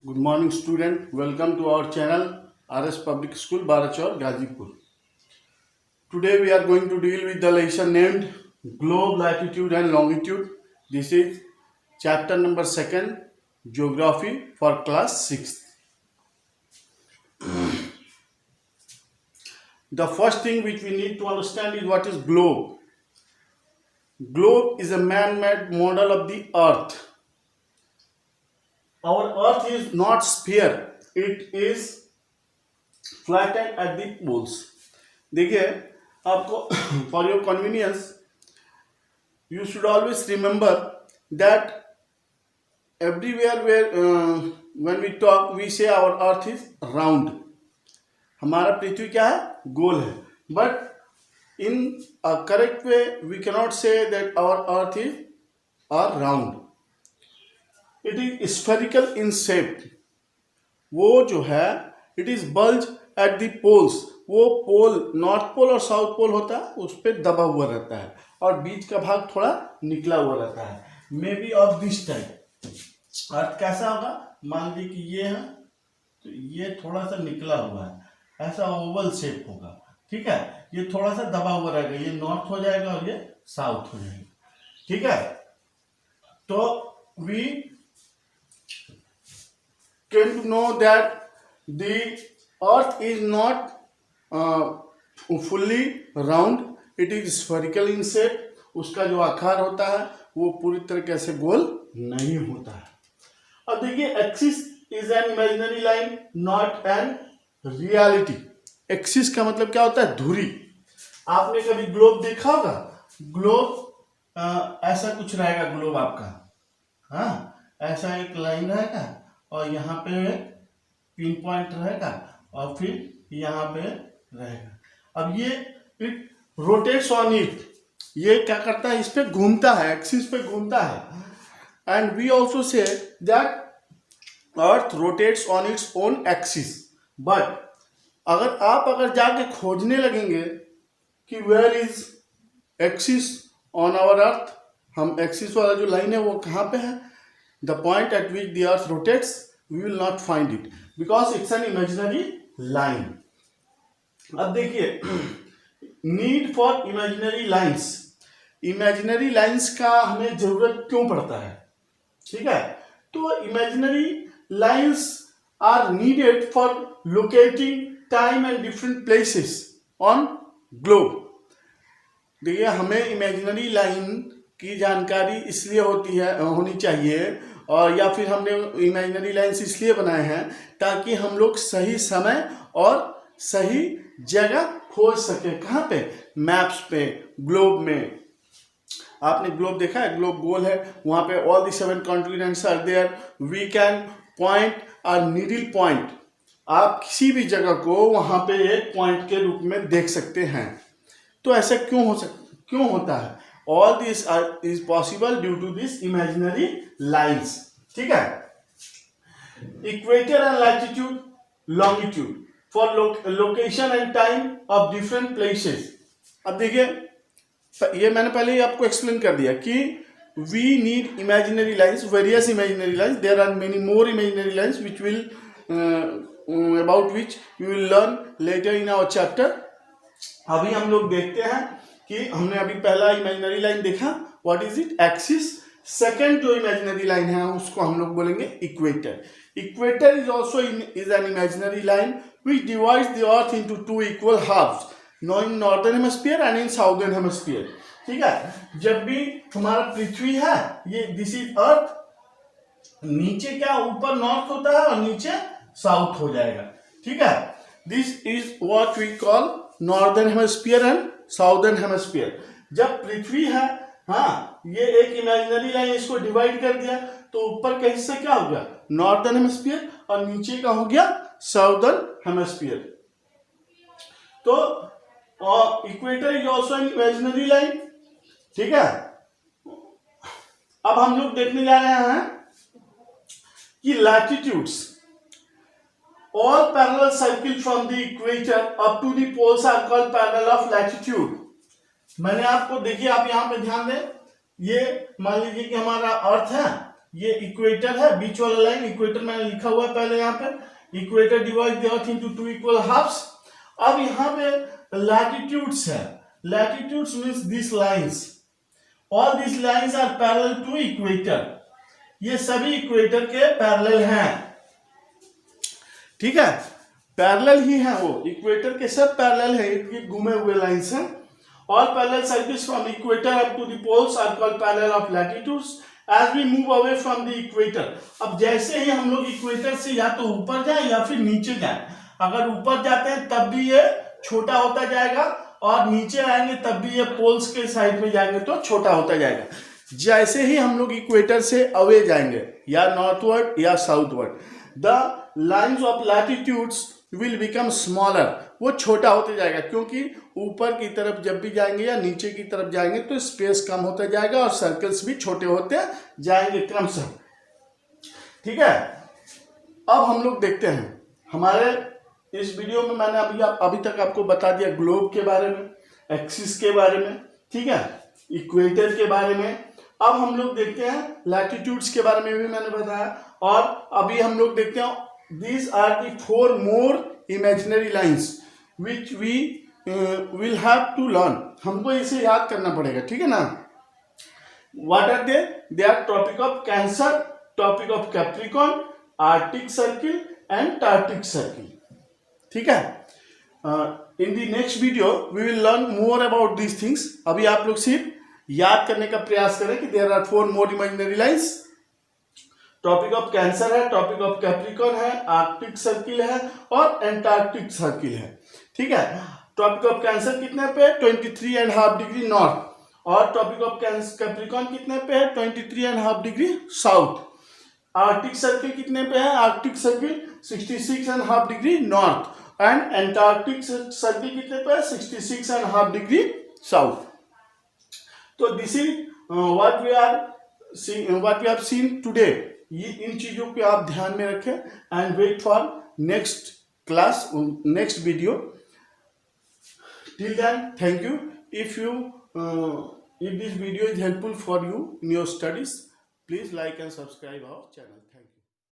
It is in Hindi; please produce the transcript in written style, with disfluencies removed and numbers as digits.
Good morning, student. Welcome to our channel RS Public School, Barachor, Gazipur. Today we are going to deal with the lesson named Globe, Latitude and Longitude. This is chapter number 2, Geography for class 6th. The first thing which we need to understand is what is globe. Globe is a man-made model of the earth. Our earth is not sphere, it is flattened at the poles. देखिए आपको for your convenience you should always remember that everywhere where when we talk we say our earth is round. हमारा पृथ्वी क्या है? गोल है. But in a correct way we cannot say that our earth is round. It is spherical in shape. वो जो है it is bulge at the poles. वो पोल नॉर्थ पोल और साउथ पोल होता है उस पर दबा हुआ रहता है और बीच का भाग थोड़ा निकला हुआ रहता है. Maybe of this type. अर्थ कैसा होगा? मान लीजिए कि ये है तो ये थोड़ा सा निकला हुआ है, ऐसा ओवल शेप होगा. ठीक है, ये थोड़ा सा दबा हुआ रहेगा, ये नॉर्थ हो जाएगा और ये साउथ हो जाएगा. ठीक है, तो we came to know that the earth is not fully round, it is spherical in shape. उसका जो आकार होता है वो पूरी तरीके से गोल नहीं होता है. अब देखिए axis is an imaginary line not an reality. Axis का मतलब क्या होता है? धुरी. आपने कभी ग्लोब देखा होगा? ग्लोब ऐसा कुछ रहेगा. ग्लोब आपका ऐसा एक लाइन रहेगा और यहाँ पे पिन पॉइंट रहेगा और फिर यहाँ पे रहेगा. अब ये इट रोटेट्स ऑन इट. ये क्या करता है? इस पे घूमता है, एक्सिस पे घूमता है. And we also say that earth rotates on its own axis. But अगर जाके खोजने लगेंगे कि where is axis on our earth, हम एक्सिस वाला जो लाइन है वो कहाँ पे है, the point at which the earth rotates, we will not find it because it's an imaginary line. अब देखिए need for imaginary lines. imaginary lines का हमें जरूरत क्यों पड़ता है? ठीक है, तो imaginary lines are needed for locating time and different places on globe. देखिए हमें imaginary line की जानकारी इसलिए होनी चाहिए और या फिर हमने इमेजिनरी लाइंस इसलिए बनाए हैं ताकि हम लोग सही समय और सही जगह खोज सके. कहाँ पे? मैप्स पे, ग्लोब में. आपने ग्लोब देखा है? ग्लोब गोल है, वहाँ पे all the 7 continents are there. We can point a needle point. आप किसी भी जगह को वहाँ पे एक पॉइंट के रूप में देख सकते हैं. तो ऐसा क्यों होता है? All this is possible due to this imaginary lines. ठीक है, equator and latitude, longitude for location and time of different places. अब देखिए ये मैंने पहले ही आपको एक्सप्लेन कर दिया कि we need imaginary lines, various imaginary lines. There are many more imaginary lines which will about which we will learn later in our chapter. अभी हम लोग देखते हैं कि हमने अभी पहला इमेजिनरी लाइन देखा, what is it? Axis. Second जो इमेजिनरी लाइन है उसको हम लोग बोलेंगे equator. Equator is also is an imaginary line which divides the earth into 2 equal halves, in northern hemisphere and in southern hemisphere. ठीक है, जब भी हमारा पृथ्वी है ये दिस इज अर्थ, नीचे क्या ऊपर नॉर्थ होता है और नीचे साउथ हो जाएगा. ठीक है, this is what we call northern hemisphere and southern hemisphere. जब पृथ्वी है ये एक इमेजिनरी लाइन इसको डिवाइड कर दिया तो ऊपर का हिस्सा क्या हो गया? नॉर्दर्न हेमिस्फीयर और नीचे का हो गया साउदर्न हेमिस्फीयर. तो equator is also an imaginary line. ठीक है, अब हम लोग देखने जा रहे हैं कि latitudes. All parallel circles from the equator up to the poles are called parallel of latitude. मैंने आपको देखिए, आप यहाँ पे ध्यान दें, ये मान लीजिए कि हमारा अर्थ है ये इक्वेटर है, बीच वाला लाइन इक्वेटर मैंने लिखा हुआ है पहले यहाँ पे, equator divide the earth into 2 equal halves. अब यहाँ पे लैटिट्यूड्स है, latitudes means this lines, all this lines are parallel to equator, ये सभी इक्वेटर के पैरेलल हैं, ठीक है, पैरेलल ही है, वो इक्वेटर के सब पैरेलल है, ये घूमे हुए लाइंस हैं। All parallel circles from equator up to the poles are called parallel of latitudes as we move away from the equator. अब जैसे ही हम लोग इक्वेटर से या तो ऊपर जाए या फिर नीचे जाए, अगर ऊपर जाते हैं तब भी ये छोटा होता जाएगा, और नीचे आएंगे तब भी ये पोल्स के साइड में जाएंगे तो छोटा होता जाएगा। जैसे ही हम लोग इक्वेटर से अवे जाएंगे, या नॉर्थवर्ड या southward, the lines of latitudes will become smaller, वो छोटा होते जाएगा, क्योंकि ऊपर की तरफ जब भी जाएंगे या नीचे की तरफ जाएंगे तो स्पेस कम होता जाएगा और सर्कल्स भी छोटे होते जाएंगे क्रमशः, ठीक है। अब हम लोग देखते हैं, हमारे इस वीडियो में मैंने अभी तक आपको बता दिया ग्लोब के बारे में, एक्सिस के बारे में, ठीक है, इक्वेटर के बारे में। अब हम लोग देखते हैं लैटिट्यूड्स के बारे में भी मैंने बताया, और अभी हम लोग देखते हैं these are the 4 more imaginary lines which we will have to learn, हमको इसे याद करना पड़ेगा, ठीक है ना। What are they? They are Tropic of Cancer, Tropic of Capricorn, Arctic Circle and Antarctic Circle, ठीक है। In the next video we will learn more about these things। अभी आप लोग सिर्फ याद करने का प्रयास करें कि there are 4 more imaginary lines। Tropic of Cancer है, ट्रॉपिक ऑफ कैप्रिकॉर्न है, आर्कटिक सर्किल है और एंटार्क्टिक सर्किल है, ठीक है। ट्रॉपिक ऑफ कैंसर कितने पे है? 23.5 डिग्री नॉर्थ, और ट्रॉपिक ऑफ कैप्रिकॉर्न कितने पे है? 23.5 डिग्री साउथ। आर्कटिक सर्किल कितने पे है? Arctic Circle 66.5 degree north, and Antarctic Circle कितने पे है? 66.5 डिग्री साउथ। तो this is what we have seen today. ये इन चीजों को आप ध्यान में रखें, and wait for next class, next video. Till then, thank you. If this video is helpful for you in your studies, please like and subscribe our channel.